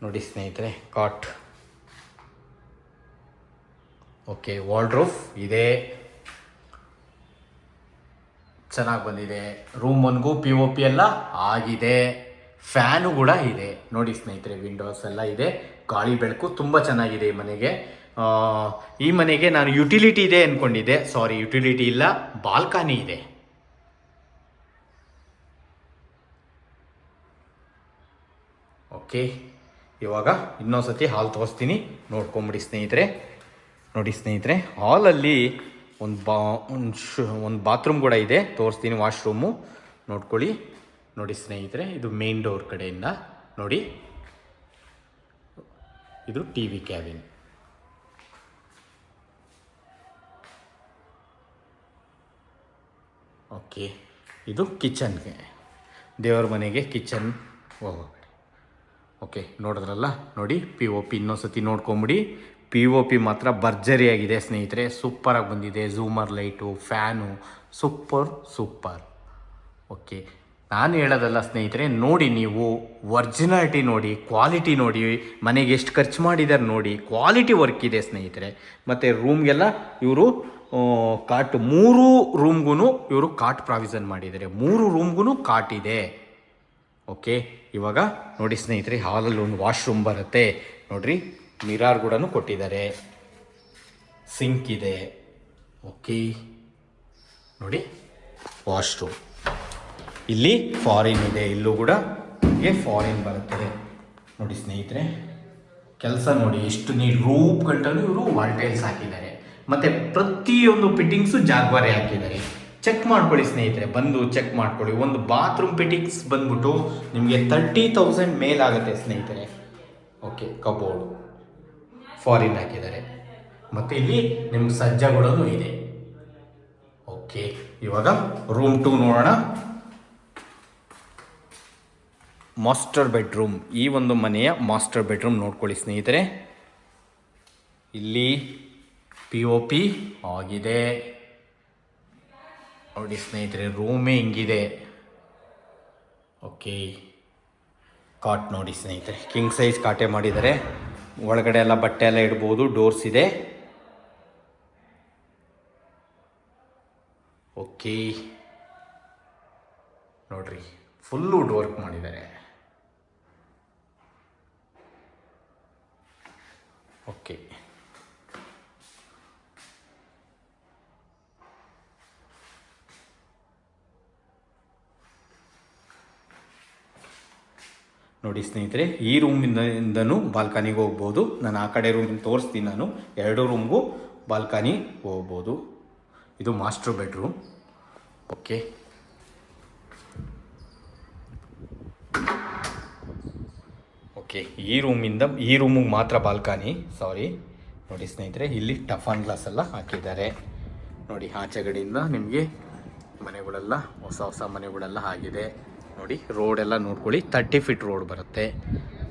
ನೋಡಿ ಸ್ನೇಹಿತರೆ, ಕಾಟ್. ಓಕೆ, ವಾರ್ಡ್ರೋಬ್ ಇದೆ, ಚೆನ್ನಾಗಿ ಬಂದಿದೆ. ರೂಮ್ ಒನ್ಗೂ POP ಎಲ್ಲ ಆಗಿದೆ. ಫ್ಯಾನು ಕೂಡ ಇದೆ ನೋಡಿ ಸ್ನೇಹಿತರೆ. ವಿಂಡೋಸ್ ಎಲ್ಲ ಇದೆ, ಗಾಳಿ ಬೆಳಕು ತುಂಬ ಚೆನ್ನಾಗಿದೆ ಈ ಮನೆಗೆ. ಈ ಮನೆಗೆ ನಾನು ಯುಟಿಲಿಟಿ ಇದೆ ಅಂದ್ಕೊಂಡಿದ್ದೆ, ಸಾರಿ ಯುಟಿಲಿಟಿ ಇಲ್ಲ, ಬಾಲ್ಕನಿ ಇದೆ. ಓಕೆ, ಇವಾಗ ಇನ್ನೊಂದ್ಸತಿ ಹಾಲ್ ತೋರಿಸ್ತೀನಿ, ನೋಡ್ಕೊಂಬಿಡಿ ಸ್ನೇಹಿತರೆ. ನೋಡಿ ಸ್ನೇಹಿತರೆ, ಹಾಲಲ್ಲಿ ಒಂದು ಬಾತ್ರೂಮ್ ಕೂಡ ಇದೆ, ತೋರಿಸ್ತೀನಿ. ವಾಶ್ರೂಮು ನೋಡ್ಕೊಳ್ಳಿ. ನೋಡಿ ಸ್ನೇಹಿತರೆ, ಇದು ಮೇನ್ ಡೋರ್ ಕಡೆಯಿಂದ ನೋಡಿ, ಇದು TV ಕ್ಯಾಬಿನ್. ಓಕೆ, ಇದು ಕಿಚನ್ಗೆ, ದೇವರ ಮನೆಗೆ ಕಿಚನ್ ಹೋಗೋಣ. ಓಕೆ, ನೋಡಿದ್ರಲ್ಲ, ನೋಡಿ POP ಇನ್ನೊಂದ್ಸತಿ ನೋಡ್ಕೊಂಬಿಡಿ. POP ಮಾತ್ರ ಭರ್ಜರಿಯಾಗಿದೆ ಸ್ನೇಹಿತರೆ, ಸೂಪರಾಗಿ ಬಂದಿದೆ. ಝೂಮರ್ ಲೈಟು, ಫ್ಯಾನು, ಸೂಪರ್. ಓಕೆ, ನಾನು ಹೇಳೋದಲ್ಲ ಸ್ನೇಹಿತರೆ, ನೋಡಿ ನೀವು ಒರ್ಜಿನಾಲಿಟಿ ನೋಡಿ, ಕ್ವಾಲಿಟಿ ನೋಡಿ, ಮನೆಗೆ ಎಷ್ಟು ಖರ್ಚು ಮಾಡಿದ್ದಾರೆ ನೋಡಿ, ಕ್ವಾಲಿಟಿ ವರ್ಕ್ ಇದೆ ಸ್ನೇಹಿತರೆ. ಮತ್ತು ರೂಮ್ಗೆಲ್ಲ ಇವರು ಕಾಟ್, 3 ರೂಮ್ಗೂ ಇವರು ಕಾಟ್ ಪ್ರಾವಿಷನ್ ಮಾಡಿದ್ದಾರೆ, 3 ರೂಮ್ಗೂ ಕಾಟ್ ಇದೆ. ಓಕೆ, ಇವಾಗ ನೋಡಿ ಸ್ನೇಹಿತರೆ, ಹಾಲಲ್ಲಿ ಒಂದು ವಾಶ್ರೂಮ್ ಬರುತ್ತೆ ನೋಡ್ರಿ, ಮಿರಾರ್ ಕೂಡ ಕೊಟ್ಟಿದ್ದಾರೆ, ಸಿಂಕ್ ಇದೆ. ಓಕೆ, ನೋಡಿ ವಾಶ್ರೂಮ್. ಇಲ್ಲಿ ಫಾರಿನ್ ಇದೆ, ಇಲ್ಲೂ ಕೂಡ ಹೀಗೆ ಫಾರಿನ್ ಬರುತ್ತದೆ ನೋಡಿ ಸ್ನೇಹಿತರೆ. ಕೆಲಸ ನೋಡಿ ಎಷ್ಟು ನೀರು, ರೂಪ್ ಗಂಟಲು ಇವರು ವಾಲ್ಟೈಲ್ಸ್ ಹಾಕಿದ್ದಾರೆ, ಮತ್ತು ಪ್ರತಿಯೊಂದು ಫಿಟ್ಟಿಂಗ್ಸು ಜಾಗ್ವಾರೆ ಹಾಕಿದ್ದಾರೆ. ಚೆಕ್ ಮಾಡ್ಕೊಳ್ಳಿ ಸ್ನೇಹಿತರೆ, ಬಂದು ಚೆಕ್ ಮಾಡ್ಕೊಳ್ಳಿ. ಒಂದು ಬಾತ್ರೂಮ್ ಫಿಟ್ಟಿಂಗ್ಸ್ ಬಂದ್ಬಿಟ್ಟು ನಿಮಗೆ 30,000 ಮೇಲಾಗುತ್ತೆ ಸ್ನೇಹಿತರೆ. ಓಕೆ, ಕಬೋರ್ಡು ಫಾರಿನ್ ಹಾಕಿದ್ದಾರೆ, ಮತ್ತು ಇಲ್ಲಿ ನಿಮ್ಗೆ ಸಜ್ಜಗಳೂ ಇದೆ. ಓಕೆ, ಇವಾಗ ರೂಮ್ 2 ನೋಡೋಣ. ಮಾಸ್ಟರ್ ಬೆಡ್ರೂಮ್, ಈ ಒಂದು ಮನೆಯ ಮಾಸ್ಟರ್ ಬೆಡ್ರೂಮ್ ನೋಡ್ಕೊಳ್ಳಿ ಸ್ನೇಹಿತರೆ. ಇಲ್ಲಿ POP ಆಗಿದೆ ನೋಡಿ ಸ್ನೇಹಿತರೆ, ರೂಮೇ ಹಿಂಗಿದೆ. ಓಕೆ, ಕಾಟ್ ನೋಡಿ ಸ್ನೇಹಿತರೆ, ಕಿಂಗ್ ಸೈಜ್ ಕಾಟೇ ಮಾಡಿದ್ದಾರೆ. ಒಳಗಡೆ ಎಲ್ಲ ಬಟ್ಟೆ ಎಲ್ಲ ಇಡ್ಬೋದು, ಡೋರ್ಸ್ ಇದೆ. ಓಕೆ, ನೋಡ್ರಿ, ಫುಲ್ಲು ವುಡ್ ವರ್ಕ್ ಮಾಡಿದ್ದಾರೆ. ಓಕೆ, ನೋಡಿ ಸ್ನೇಹಿತರೆ, ಈ ರೂಮಿಂದನೂ ಬಾಲ್ಕನಿಗೆ ಹೋಗ್ಬೋದು. ನಾನು ಆ ಕಡೆ ರೂಮಿಂದ ತೋರಿಸ್ತೀನಿ, ನಾನು 2 ರೂಮ್ಗೂ ಬಾಲ್ಕನಿ ಹೋಗ್ಬೋದು. ಇದು ಮಾಸ್ಟರ್ ಬೆಡ್ರೂಮ್. ಓಕೆ, ಓಕೆ, ಈ ರೂಮಿಗೆ ಮಾತ್ರ ಬಾಲ್ಕನಿ, ಸಾರಿ. ನೋಡಿ ಸ್ನೇಹಿತರೆ, ಇಲ್ಲಿ ಟಫಾನ್ ಗ್ಲಾಸ್ ಎಲ್ಲ ಹಾಕಿದ್ದಾರೆ ನೋಡಿ. ಆಚೆಗಡೆಯಿಂದ ನಿಮಗೆ ಮನೆಗಳೆಲ್ಲ ಹೊಸ ಮನೆಗಳೆಲ್ಲ ಆಗಿದೆ ನೋಡಿ. ರೋಡೆಲ್ಲ ನೋಡ್ಕೊಳ್ಳಿ, 30 ಫೀಟ್ ರೋಡ್ ಬರುತ್ತೆ,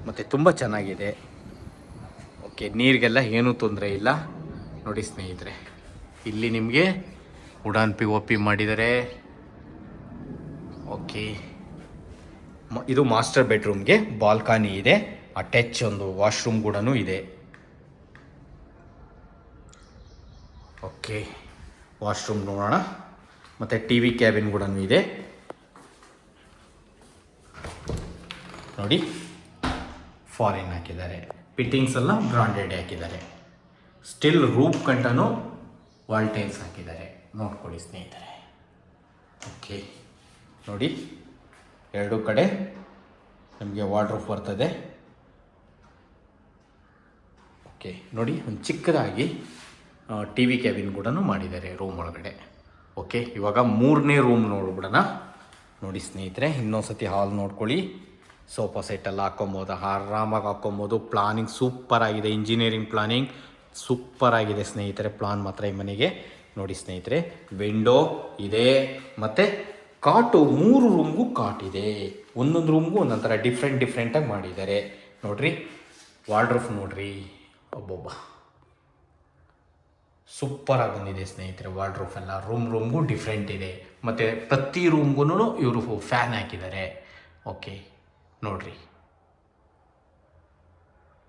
ಮತ್ತು ತುಂಬ ಚೆನ್ನಾಗಿದೆ. ಓಕೆ, ನೀರಿಗೆಲ್ಲ ಏನೂ ತೊಂದರೆ ಇಲ್ಲ ನೋಡಿ ಸ್ನೇಹಿತರೆ. ಇಲ್ಲಿ ನಿಮಗೆ ವುಡನ್ POP ಮಾಡಿದ್ದಾರೆ. ಓಕೆ, ಇದು ಮಾಸ್ಟರ್ ಬೆಡ್ರೂಮ್ಗೆ ಬಾಲ್ಕನಿ ಇದೆ, ಅಟ್ಯಾಚ್ ಒಂದು ವಾಶ್ರೂಮ್ ಕೂಡ ಇದೆ. ಓಕೆ, ವಾಶ್ರೂಮ್ ನೋಡೋಣ, ಮತ್ತು TV ಕ್ಯಾಬಿನ್ ಕೂಡ ಇದೆ ನೋಡಿ. ಫಾರಿನ್ ಹಾಕಿದ್ದಾರೆ, ಫಿಟ್ಟಿಂಗ್ಸ್ ಎಲ್ಲ ಬ್ರಾಂಡೆಡ್ ಹಾಕಿದ್ದಾರೆ. ಸ್ಟಿಲ್ ರೂಪ್ ಕಂಟನು ವಾಲ್ಟೈಲ್ಸ್ ಹಾಕಿದ್ದಾರೆ, ನೋಡ್ಕೊಳ್ಳಿ ಸ್ನೇಹಿತರೆ. ಓಕೆ, ನೋಡಿ 2 ಕಡೆ ನಮಗೆ ವಾರ್ಡ್ರೋಬ್ ಬರ್ತದೆ. ಓಕೆ, ನೋಡಿ ಒಂದು ಚಿಕ್ಕದಾಗಿ TV ಕ್ಯಾಬಿನ್ ಕೂಡ ಮಾಡಿದ್ದಾರೆ ರೂಮ್ ಒಳಗಡೆ. ಓಕೆ, ಇವಾಗ 3ನೇ ರೂಮ್ ನೋಡ್ಬಿಡೋಣ. ನೋಡಿ ಸ್ನೇಹಿತರೆ, ಇನ್ನೊಂದ್ಸತಿ ಹಾಲ್ ನೋಡ್ಕೊಳ್ಳಿ. ಸೋಫಾ ಸೆಟ್ಟೆಲ್ಲ ಹಾಕ್ಕೊಬೋದು, ಆರಾಮಾಗಿ ಹಾಕ್ಕೊಬೋದು. ಪ್ಲಾನಿಂಗ್ ಸೂಪರಾಗಿದೆ, ಇಂಜಿನಿಯರಿಂಗ್ ಪ್ಲಾನಿಂಗ್ ಸೂಪರಾಗಿದೆ ಸ್ನೇಹಿತರೆ. ಪ್ಲಾನ್ ಮಾತ್ರ ಈ ಮನೆಗೆ ನೋಡಿ ಸ್ನೇಹಿತರೆ. ವಿಂಡೋ ಇದೆ, ಮತ್ತು ಕಾಟು 3 ರೂಮ್ಗೂ ಕಾಟ್ ಇದೆ. ಒಂದೊಂದು ರೂಮ್ಗೂ ಒಂದೊಂಥರ ಡಿಫ್ರೆಂಟಾಗಿ ಮಾಡಿದ್ದಾರೆ ನೋಡ್ರಿ. ವಾರ್ಡ್ರೋಬ್ ನೋಡ್ರಿ, ಒಬ್ಬೊಬ್ಬ ಸೂಪರಾಗಿ ಬಂದಿದೆ ಸ್ನೇಹಿತರೆ. ವಾರ್ಡ್ರೋಬ್ ಎಲ್ಲ ರೂಮ್ಗೂ ಡಿಫ್ರೆಂಟ್ ಇದೆ, ಮತ್ತು ಪ್ರತಿ ರೂಮ್ಗೂ ಇವರು ಫ್ಯಾನ್ ಹಾಕಿದ್ದಾರೆ. ಓಕೆ, ನೋಡ್ರಿ,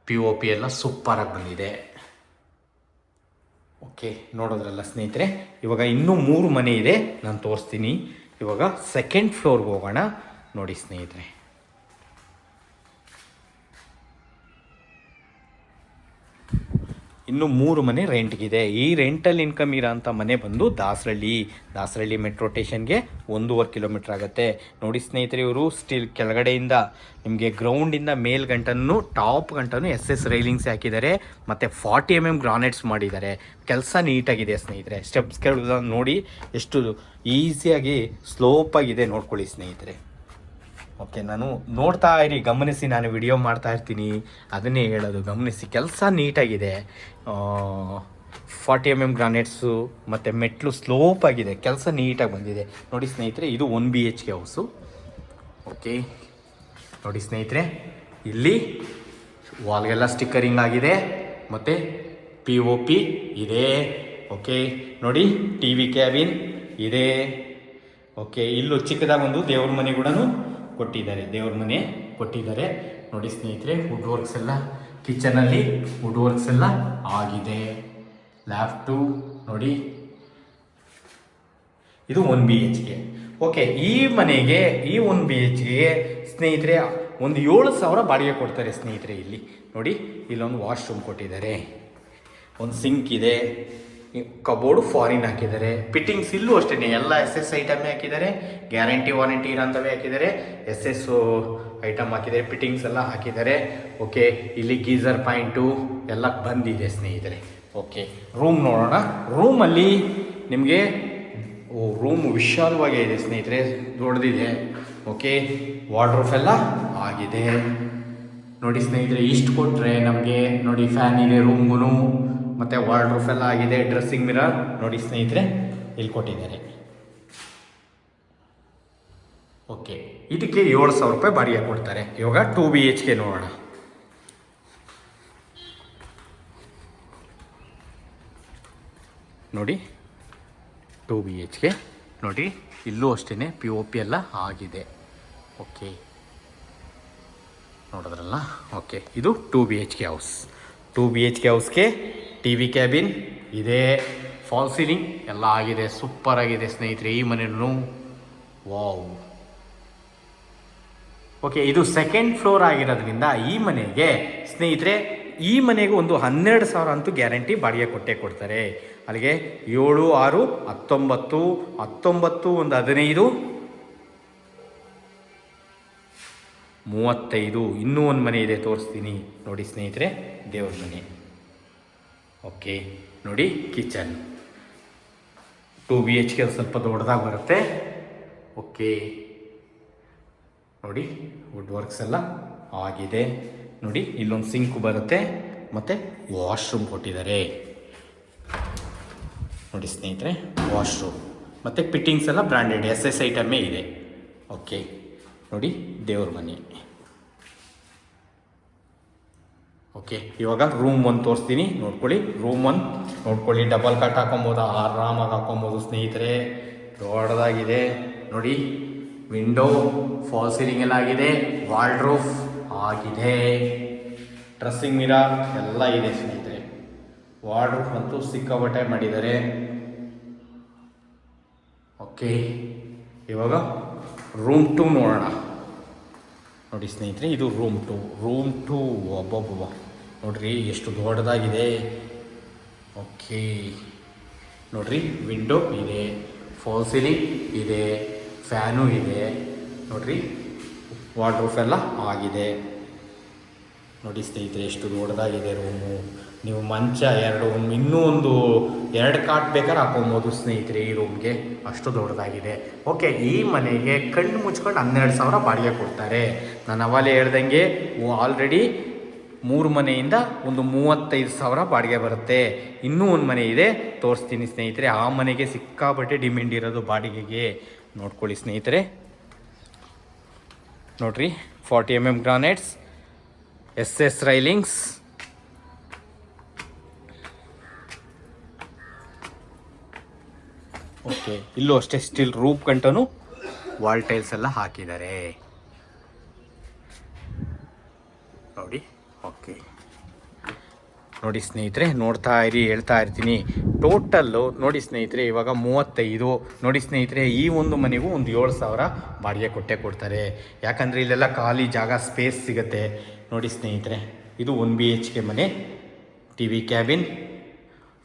POP ಎಲ್ಲ ಸೂಪರಾಗಿ ಬಂದಿದೆ. ಓಕೆ, ನೋಡೋದ್ರಲ್ಲ ಸ್ನೇಹಿತರೆ, ಇವಾಗ ಇನ್ನೂ 3 ಮನೆ ಇದೆ, ನಾನು ತೋರಿಸ್ತೀನಿ. ಇವಾಗ ಸೆಕೆಂಡ್ ಫ್ಲೋರ್ಗೆ ಹೋಗೋಣ. ನೋಡಿ ಸ್ನೇಹಿತರೆ, ಇನ್ನು 3 ಮನೆ ರೆಂಟ್ಗಿದೆ. ಈ ರೆಂಟಲ್ ಇನ್ಕಮ್ ಇರೋಂಥ ಮನೆ ಬಂದು ದಾಸರಳ್ಳಿ ಮೆಟ್ರೋ ಸ್ಟೇಷನ್ಗೆ 1.5 ಕಿಲೋಮೀಟ್ರ್ ಆಗುತ್ತೆ. ನೋಡಿ ಸ್ನೇಹಿತರೆ, ಇವರು ಸ್ಟಿಲ್ ಕೆಳಗಡೆಯಿಂದ ನಿಮಗೆ ಗ್ರೌಂಡಿಂದ ಮೇಲ್ಗಂಟನೂ ಟಾಪ್ ಗಂಟನೂ SS ರೈಲಿಂಗ್ಸ್ ಹಾಕಿದ್ದಾರೆ, ಮತ್ತು 40 mm ಗ್ರಾನೈಟ್ಸ್ ಮಾಡಿದ್ದಾರೆ. ಕೆಲಸ ನೀಟಾಗಿದೆ ಸ್ನೇಹಿತರೆ. ಸ್ಟೆಪ್ಸ್ಗಳು ನೋಡಿ ಎಷ್ಟು ಈಸಿಯಾಗಿ ಸ್ಲೋಪಾಗಿದೆ, ನೋಡ್ಕೊಳ್ಳಿ ಸ್ನೇಹಿತರೆ. ಓಕೆ, ನಾನು ನೋಡ್ತಾ ಇರಿ, ಗಮನಿಸಿ, ನಾನು ವಿಡಿಯೋ ಮಾಡ್ತಾ ಇರ್ತೀನಿ, ಅದನ್ನೇ ಹೇಳೋದು, ಗಮನಿಸಿ. ಕೆಲಸ ನೀಟಾಗಿದೆ, 40 mm ಗ್ರಾನೈಟ್ಸು ಮತ್ತು ಮೆಟ್ಲು ಸ್ಲೋಪ್ ಆಗಿದೆ, ಕೆಲಸ ನೀಟಾಗಿ ಬಂದಿದೆ. ನೋಡಿ ಸ್ನೇಹಿತರೆ, ಇದು 1 BHK ಹೌಸು. ಓಕೆ, ನೋಡಿ ಸ್ನೇಹಿತರೆ, ಇಲ್ಲಿ ವಾಲ್ಗೆಲ್ಲ ಸ್ಟಿಕ್ಕರಿಂಗ್ ಆಗಿದೆ ಮತ್ತು POP ಇದೆ. ಓಕೆ, ನೋಡಿ TV ಕ್ಯಾಬಿನ್ ಇದೆ. ಓಕೆ, ಇಲ್ಲೂ ಚಿಕ್ಕದಾಗಿ ಒಂದು ದೇವ್ರ ಮನೆ ಕೂಡ ಕೊಟ್ಟಿದ್ದಾರೆ. ನೋಡಿ ಸ್ನೇಹಿತರೆ, ವುಡ್ ವರ್ಕ್ಸ್ ಎಲ್ಲ, ಕಿಚನಲ್ಲಿ ವುಡ್ ವರ್ಕ್ಸ್ ಎಲ್ಲ ಆಗಿದೆ. ಲ್ಯಾಫ್ಟು ನೋಡಿ, ಇದು 1 BHK. ಓಕೆ, ಈ 1 BHKಗೆ ಸ್ನೇಹಿತರೆ ಒಂದು 7,000 ಬಾಡಿಗೆ ಕೊಡ್ತಾರೆ ಸ್ನೇಹಿತರೆ. ಇಲ್ಲಿ ನೋಡಿ, ಇಲ್ಲೊಂದು ವಾಶ್ರೂಮ್ ಕೊಟ್ಟಿದ್ದಾರೆ, ಒಂದು ಸಿಂಕ್ ಇದೆ, ಕಬೋರ್ಡು ಫಾರಿನ್ ಹಾಕಿದ್ದಾರೆ. ಫಿಟ್ಟಿಂಗ್ಸ್ ಇಲ್ಲೂ ಅಷ್ಟೇ ಎಲ್ಲ SS ಐಟಮೇ ಹಾಕಿದ್ದಾರೆ, ಗ್ಯಾರಂಟಿ ವಾರಂಟಿ ಇರೋಂಥವೇ ಹಾಕಿದ್ದಾರೆ, SS ಐಟಮ್ ಹಾಕಿದ್ದಾರೆ, ಫಿಟ್ಟಿಂಗ್ಸ್ ಎಲ್ಲ ಹಾಕಿದ್ದಾರೆ. ಓಕೆ, ಇಲ್ಲಿ ಗೀಸರ್ ಪಾಯಿಂಟು ಎಲ್ಲ ಬಂದಿದೆ ಸ್ನೇಹಿತರೆ. ಓಕೆ, ರೂಮ್ ನೋಡೋಣ. ರೂಮಲ್ಲಿ ನಿಮಗೆ ರೂಮ್ ವಿಶಾಲವಾಗೇ ಇದೆ ಸ್ನೇಹಿತರೆ, ದೊಡ್ಡದಿದೆ. ಓಕೆ, ವಾರ್ಡ್ರೋಬ್ ಎಲ್ಲ ಆಗಿದೆ. ನೋಡಿ ಸ್ನೇಹಿತರೆ, ಇಷ್ಟು ಕೊಟ್ಟರೆ ನಮಗೆ ನೋಡಿ ಫ್ಯಾನ್ ಇದೆ ರೂಮ್ಗೂ, ಮತ್ತು ವಾರ್ಡ್ರೋಬ್ ಎಲ್ಲ ಆಗಿದೆ. ಡ್ರೆಸ್ಸಿಂಗ್ ಮಿರರ್ ನೋಡಿ ಸ್ನೇಹಿತರೆ, ಇಲ್ಲಿ ಕೊಟ್ಟಿದ್ದಾರೆ. ಓಕೆ, ಇದಕ್ಕೆ 7,000 ರೂಪಾಯಿ ಬಾಡಿಗೆ ಕೊಡ್ತಾರೆ. ಇವಾಗ 2 BHK ನೋಡೋಣ. ನೋಡಿ 2 BHK ನೋಡಿ, ಇಲ್ಲೂ ಅಷ್ಟೇ POP ಎಲ್ಲ ಆಗಿದೆ. ಓಕೆ, ನೋಡಿದ್ರಲ್ಲ. ಓಕೆ, ಇದು 2 BHK house. 2 BHK ಹೌಸ್ಗೆ TV cabin ಇದೆ, ಫಾಲ್ ಸೀಲಿಂಗ್ ಎಲ್ಲ ಆಗಿದೆ, ಸೂಪರ್ ಆಗಿದೆ ಸ್ನೇಹಿತರೆ ಈ ಮನೆಯೂ. ವಾವ್. ಓಕೆ, ಇದು ಸೆಕೆಂಡ್ ಫ್ಲೋರ್ ಆಗಿರೋದ್ರಿಂದ ಈ ಮನೆಗೆ ಸ್ನೇಹಿತರೆ, ಈ ಮನೆಗೆ ಒಂದು 12,000 ಅಂತೂ ಗ್ಯಾರಂಟಿ ಬಾಡಿಗೆ ಕೊಡ್ತಾರೆ. ಅಲ್ಲಿಗೆ 7, 6, 19, 19 ಒಂದು 15, 35. ಇನ್ನೂ ಒಂದು ಮನೆ ಇದೆ, ತೋರಿಸ್ತೀನಿ. ನೋಡಿ ಸ್ನೇಹಿತರೆ, ದೇವ್ರ ಮನೆ. ಓಕೆ, ನೋಡಿ ಕಿಚನ್. 2 BHK ಸ್ವಲ್ಪ ದೊಡ್ಡದಾಗಿ ಬರುತ್ತೆ. ಓಕೆ, ನೋಡಿ ವುಡ್ ವರ್ಕ್ಸ್ ಎಲ್ಲ ಆಗಿದೆ. ನೋಡಿ ಇಲ್ಲೊಂದು ಸಿಂಕು ಬರುತ್ತೆ, ಮತ್ತು ವಾಶ್ರೂಮ್ ಕೊಟ್ಟಿದ್ದಾರೆ. ನೋಡಿ ಸ್ನೇಹಿತರೆ, ವಾಶ್ರೂಮ್ ಮತ್ತು ಫಿಟ್ಟಿಂಗ್ಸ್ ಎಲ್ಲ ಬ್ರ್ಯಾಂಡೆಡ್ SS ಐಟಮೇ ಇದೆ. ಓಕೆ, ನೋಡಿ ದೇವ್ರ ಮನೆ. ಓಕೆ, ಇವಾಗ ರೂಮ್ 1 ತೋರಿಸ್ತೀನಿ, ನೋಡ್ಕೊಳ್ಳಿ. ರೂಮ್ 1 ನೋಡ್ಕೊಳ್ಳಿ, ಡಬಲ್ ಕಟ್ ಹಾಕೊಬೋದು, ಆರಾಮಾಗಿ ಹಾಕೊಬೋದು ಸ್ನೇಹಿತರೆ. ದೊಡ್ಡದಾಗಿದೆ ನೋಡಿ, ವಿಂಡೋ, ಫಾಲ್ ಸೀಲಿಂಗ್ ಎಲ್ಲ ಆಗಿದೆ, ವಾರ್ಡ್ರೋಬ್ ಆಗಿದೆ, ಡ್ರೆಸ್ಸಿಂಗ್ ಮಿರರ್ ಎಲ್ಲ ಇದೆ ಸ್ನೇಹಿತರೆ. ವಾರ್ಡ್ರೋಬ್ ಅಂತೂ ಸಿಕ್ಕಾಪಟ್ಟೆ ಮಾಡಿದ್ದಾರೆ. ಓಕೆ, ಇವಾಗ ರೂಮ್ 2 ನೋಡೋಣ. ನೋಡಿ ಸ್ನೇಹಿತರೆ, ಇದು ರೂಮ್ 2. ಒಬ್ಬೊಬ್ಬ ನೋಡ್ರಿ ಎಷ್ಟು ದೊಡ್ಡದಾಗಿದೆ. ಓಕೆ, ನೋಡ್ರಿ ವಿಂಡೋ ಇದೆ, ಫಾಲ್ ಸೀಲಿಂಗ್ ಇದೆ, ಫ್ಯಾನು ಇದೆ. ನೋಡ್ರಿ ವಾರ್ಡ್ರೋಬ್ ಎಲ್ಲ ಆಗಿದೆ. ನೋಡಿ ಸ್ನೇಹಿತರೆ, ಎಷ್ಟು ದೊಡ್ಡದಾಗಿದೆ ರೂಮು. ನೀವು ಮಂಚ ಇನ್ನೂ ಒಂದು 2 ಕಾಟ್ ಬೇಕಾದ್ರೆ ಹಾಕೊಬೋದು ಸ್ನೇಹಿತರೆ ಈ ರೂಮ್ಗೆ, ಅಷ್ಟು ದೊಡ್ಡದಾಗಿದೆ. ಓಕೆ, ಈ ಮನೆಗೆ ಕಣ್ಣು ಮುಚ್ಕೊಂಡು 12,000 ಬಾಡಿಗೆ ಕೊಡ್ತಾರೆ. ನಾನು ಅವಾಗಲೇ ಹೇಳ್ದಂಗೆ ಆಲ್ರೆಡಿ 3 ಮನೆಯಿಂದ ಒಂದು 35,000 ಬಾಡಿಗೆ ಬರುತ್ತೆ. ಇನ್ನೂ ಒಂದು ಮನೆ ಇದೆ, ತೋರಿಸ್ತೀನಿ ಸ್ನೇಹಿತರೆ. ಆ ಮನೆಗೆ ಸಿಕ್ಕಾಪಟ್ಟೆ ಡಿಮ್ಯಾಂಡ್ ಇರೋದು ಬಾಡಿಗೆಗೆ. ನೋಡ್ಕೊಳ್ಳಿ ಸ್ನೇಹಿತರೆ. ನೋಡ್ರಿ 40 mm granites, SS railings. Okay, ಇಲ್ಲೂ ಅಷ್ಟೇ ಸ್ಟಿಲ್ ರೂಪ್ ಗಂಟನು ವಾಲ್ ಟೈಲ್ಸ್ ಎಲ್ಲ ಹಾಕಿದ್ದಾರೆ ನೋಡಿ. ಓಕೆ, ನೋಡಿ ಸ್ನೇಹಿತರೆ, ನೋಡ್ತಾ ಇರಿ, ಹೇಳ್ತಾ ಇರ್ತೀನಿ. ಟೋಟಲ್ಲು ನೋಡಿ ಸ್ನೇಹಿತರೆ, ಇವಾಗ 35. ನೋಡಿ ಸ್ನೇಹಿತರೆ, ಈ ಒಂದು ಮನೆಗೂ ಒಂದು 7,000 ಬಾಡಿಗೆ ಕೊಡ್ತಾರೆ. ಯಾಕಂದರೆ ಇಲ್ಲೆಲ್ಲ ಖಾಲಿ ಜಾಗ, ಸ್ಪೇಸ್ ಸಿಗುತ್ತೆ. ನೋಡಿ ಸ್ನೇಹಿತರೆ, ಇದು 1 BHK ಮನೆ. TV ಕ್ಯಾಬಿನ್,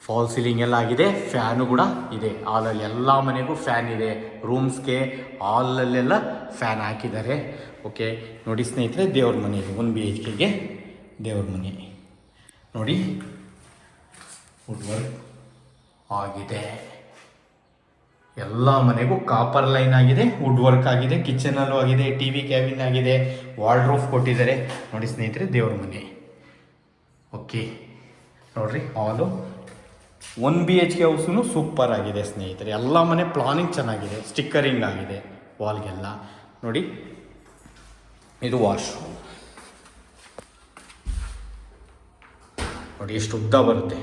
ಫಾಲ್ ಸೀಲಿಂಗ್ ಎಲ್ಲ ಆಗಿದೆ, ಫ್ಯಾನು ಕೂಡ ಇದೆ. ಹಾಲಲ್ಲಿ ಎಲ್ಲ ಮನೆಗೂ ಫ್ಯಾನ್ ಇದೆ. ರೂಮ್ಸ್ಗೆ, ಹಾಲಲ್ಲೆಲ್ಲ ಫ್ಯಾನ್ ಹಾಕಿದ್ದಾರೆ. ಓಕೆ, ನೋಡಿ ಸ್ನೇಹಿತರೆ, ದೇವ್ರ ಮನೆ ಇದೆ. 1 BHKಗೆ ದೇವ್ರ ಮನೆ ನೋಡಿ, ವುಡ್ ವರ್ಕ್ ಆಗಿದೆ. ಎಲ್ಲ ಮನೆಗೂ ಕಾಪರ್ ಲೈನ್ ಆಗಿದೆ, ವುಡ್ ವರ್ಕ್ ಆಗಿದೆ, ಕಿಚನಲ್ಲೂ ಆಗಿದೆ, TV ಕ್ಯಾಬಿನ್ ಆಗಿದೆ, ವಾರ್ಡ್ರೋಬ್ ಕೊಟ್ಟಿದ್ದಾರೆ. ನೋಡಿ ಸ್ನೇಹಿತರೆ, ದೇವ್ರ ಮನೆ. ಓಕೆ ನೋಡ್ರಿ, ಹಾಲು 1 BHK ಹೌಸೂ ಸೂಪರ್ ಆಗಿದೆ ಸ್ನೇಹಿತರೆ. ಎಲ್ಲ ಮನೆ ಪ್ಲಾನಿಂಗ್ ಚೆನ್ನಾಗಿದೆ, ಸ್ಟಿಕ್ಕರಿಂಗ್ ಆಗಿದೆ ವಾಲ್ಗೆಲ್ಲ. ನೋಡಿ, ಇದು ವಾಶ್ರೂಮ್ ನೋಡಿ, ಎಷ್ಟು ಉದ್ದ ಬರುತ್ತೆ.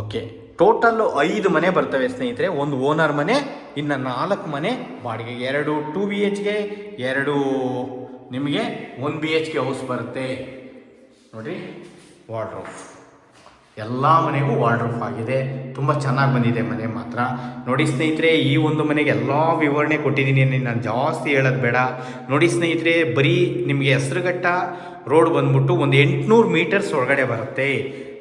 ಓಕೆ, ಟೋಟಲ್ಲು 5 ಮನೆ ಬರ್ತವೆ ಸ್ನೇಹಿತರೆ. ಒಂದು ಓನರ್ ಮನೆ, ಇನ್ನು 4 ಮನೆ ಬಾಡಿಗೆ. 2 2 BHK, 2 ನಿಮಗೆ 1 BHK ಹೌಸ್ ಬರುತ್ತೆ. ನೋಡಿ, ವಾರ್ಡ್ರೋಬ್, ಎಲ್ಲ ಮನೆಗೂ ವಾರ್ಡ್ರೋಬ್ ಆಗಿದೆ. ತುಂಬ ಚೆನ್ನಾಗಿ ಬಂದಿದೆ ಮನೆ ಮಾತ್ರ. ನೋಡಿ ಸ್ನೇಹಿತರೆ, ಈ ಒಂದು ಮನೆಗೆ ಎಲ್ಲ ವಿವರಣೆ ಕೊಟ್ಟಿದ್ದೀನಿ, ನಾನು ಜಾಸ್ತಿ ಹೇಳೋದು ಬೇಡ. ನೋಡಿ ಸ್ನೇಹಿತರೆ, ಬರೀ ನಿಮಗೆ ಹೆಸರುಘಟ್ಟ ರೋಡ್ ಬಂದ್ಬಿಟ್ಟು ಒಂದು 800 ಮೀಟರ್ಸ್ ಒಳಗಡೆ ಬರುತ್ತೆ.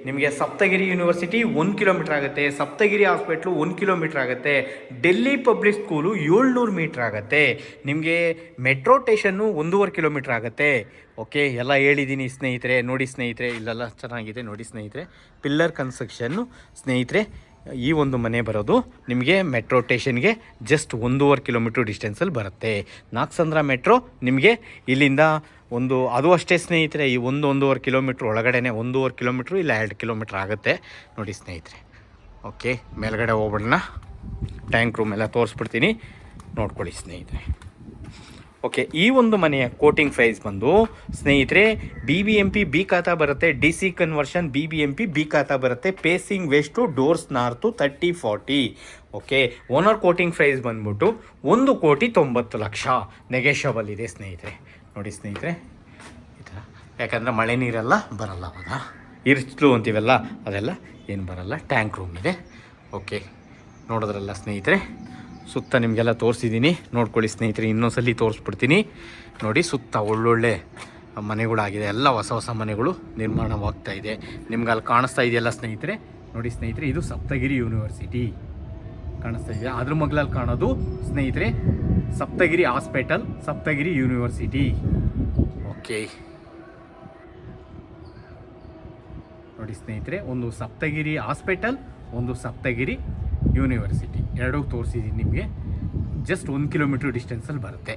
ನಿಮಗೆ ಸಪ್ತಗಿರಿ ಯೂನಿವರ್ಸಿಟಿ 1 ಕಿಲೋಮೀಟ್ರ್ ಆಗುತ್ತೆ, ಸಪ್ತಗಿರಿ ಹಾಸ್ಪಿಟ್ಲು 1 ಕಿಲೋಮೀಟ್ರ್ ಆಗುತ್ತೆ, ಡೆಲ್ಲಿ ಪಬ್ಲಿಕ್ ಸ್ಕೂಲು 700 ಮೀಟ್ರ್ ಆಗುತ್ತೆ, ನಿಮಗೆ ಮೆಟ್ರೋ ಸ್ಟೇಷನ್ನು 1.5 ಕಿಲೋಮೀಟ್ರ್ ಆಗುತ್ತೆ. ಓಕೆ, ಎಲ್ಲ ಹೇಳಿದ್ದೀನಿ ಸ್ನೇಹಿತರೆ. ನೋಡಿ ಸ್ನೇಹಿತರೆ, ಇಲ್ಲೆಲ್ಲ ಚೆನ್ನಾಗಿದೆ. ನೋಡಿ ಸ್ನೇಹಿತರೆ, ಪಿಲ್ಲರ್ ಕನ್ಸ್ಟ್ರಕ್ಷನ್ನು ಸ್ನೇಹಿತರೆ. ಈ ಒಂದು ಮನೆ ಬರೋದು ನಿಮಗೆ ಮೆಟ್ರೋ ಸ್ಟೇಷನ್ಗೆ ಜಸ್ಟ್ 1.5 ಕಿಲೋಮೀಟ್ರ್ ಡಿಸ್ಟೆನ್ಸಲ್ಲಿ ಬರುತ್ತೆ. ನಾಗಸಂದ್ರ ಮೆಟ್ರೋ ನಿಮಗೆ ಇಲ್ಲಿಂದ ಅದು ಅಷ್ಟೇ ಸ್ನೇಹಿತರೆ, ಈ 1-1.5 ಕಿಲೋಮೀಟ್ರ್ ಒಳಗಡೆನೆ, 1.5 ಕಿಲೋಮೀಟ್ರು ಇಲ್ಲ 2 ಕಿಲೋಮೀಟ್ರ್ ಆಗುತ್ತೆ. ನೋಡಿ ಸ್ನೇಹಿತರೆ. ಓಕೆ, ಮೇಲ್ಗಡೆ ಹೋಗ್ಬಿಡೋಣ. ಟ್ಯಾಂಕ್ ರೂಮ್ ಎಲ್ಲ ತೋರಿಸ್ಬಿಡ್ತೀನಿ, ನೋಡ್ಕೊಳ್ಳಿ ಸ್ನೇಹಿತರೆ. ಓಕೆ, ಈ ಒಂದು ಮನೆಯ ಕೋಟಿಂಗ್ ಪ್ರೈಸ್ ಬಂದು ಸ್ನೇಹಿತರೆ, BBMP B ಖಾತಾ ಬರುತ್ತೆ, DC conversion BBMP B khata ಬರುತ್ತೆ, facing west, doors north 30-40. Okay, owner quoting price ಬಂದ್ಬಿಟ್ಟು 1,90,00,000 ನೆಗೆಷಬಲ್ ಇದೆ ಸ್ನೇಹಿತರೆ. ನೋಡಿ ಸ್ನೇಹಿತರೆ, ಈ ಥರ, ಯಾಕಂದರೆ ಮಳೆ ನೀರೆಲ್ಲ ಬರಲ್ಲ, ಅವಾಗ ಇರ್ಸ್ಲು ಅಂತೀವಲ್ಲ, ಅದೆಲ್ಲ ಏನು ಬರಲ್ಲ. ಟ್ಯಾಂಕ್ ರೂಮ್ ಇದೆ. ಓಕೆ, ನೋಡೋದ್ರಲ್ಲ ಸ್ನೇಹಿತರೆ, ಸುತ್ತ ನಿಮಗೆಲ್ಲ ತೋರಿಸಿದ್ದೀನಿ, ನೋಡ್ಕೊಳ್ಳಿ ಸ್ನೇಹಿತರೆ. ಇನ್ನೊಂದ್ಸಲಿ ತೋರಿಸ್ಬಿಡ್ತೀನಿ. ನೋಡಿ, ಸುತ್ತ ಒಳ್ಳೊಳ್ಳೆ ಮನೆಗಳಾಗಿದೆ, ಎಲ್ಲ ಹೊಸ ಹೊಸ ಮನೆಗಳು ನಿರ್ಮಾಣವಾಗ್ತಾ ಇದೆ. ನಿಮ್ಗೆ ಅಲ್ಲಿ ಕಾಣಿಸ್ತಾ ಇದೆಯಲ್ಲ ಸ್ನೇಹಿತರೆ. ನೋಡಿ ಸ್ನೇಹಿತರೆ, ಇದು ಸಪ್ತಗಿರಿ ಯೂನಿವರ್ಸಿಟಿ ಕಾಣಿಸ್ತಾ ಇದೆ. ಅದ್ರ ಮಗ್ಲಲ್ಲಿ ಕಾಣೋದು ಸ್ನೇಹಿತರೆ Saptagiri hospital, Saptagiri university. Okay, ನೋಡಿ ಸ್ನೇಹಿತರೆ, ಒಂದು ಸಪ್ತಗಿರಿ ಹಾಸ್ಪಿಟಲ್, ಒಂದು ಸಪ್ತಗಿರಿ ಯೂನಿವರ್ಸಿಟಿ, ಎರಡೂ ತೋರಿಸಿದ್ದೀನಿ ನಿಮಗೆ. ಜಸ್ಟ್ 1 ಕಿಲೋಮೀಟ್ರ್ ಡಿಸ್ಟೆನ್ಸಲ್ಲಿ ಬರುತ್ತೆ.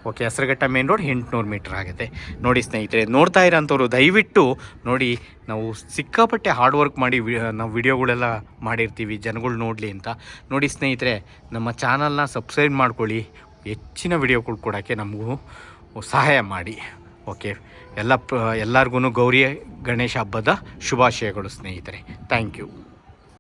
Okay, Hesaraghatta main road 800 metre ಆಗುತ್ತೆ. ನೋಡಿ ಸ್ನೇಹಿತರೆ, ನೋಡ್ತಾ ಇರೋಂಥವ್ರು ದಯವಿಟ್ಟು ನೋಡಿ, ನಾವು ಸಿಕ್ಕಾಪಟ್ಟೆ ಹಾರ್ಡ್ ವರ್ಕ್ ಮಾಡಿ ನಾವು ವಿಡಿಯೋಗಳೆಲ್ಲ ಮಾಡಿರ್ತೀವಿ ಜನಗಳು ನೋಡಲಿ ಅಂತ. ನೋಡಿ ಸ್ನೇಹಿತರೆ, ನಮ್ಮ ಚಾನಲ್ನ ಸಬ್ಸ್ಕ್ರೈಬ್ ಮಾಡ್ಕೊಳ್ಳಿ, ಹೆಚ್ಚಿನ ವಿಡಿಯೋಗಳು ಕೊಡೋಕ್ಕೆ ನಮಗೂ ಸಹಾಯ ಮಾಡಿ. ಓಕೆ, ಎಲ್ಲರಿಗೂ ಗೌರಿ ಗಣೇಶ ಹಬ್ಬದ ಶುಭಾಶಯಗಳು ಸ್ನೇಹಿತರೆ. Thank you.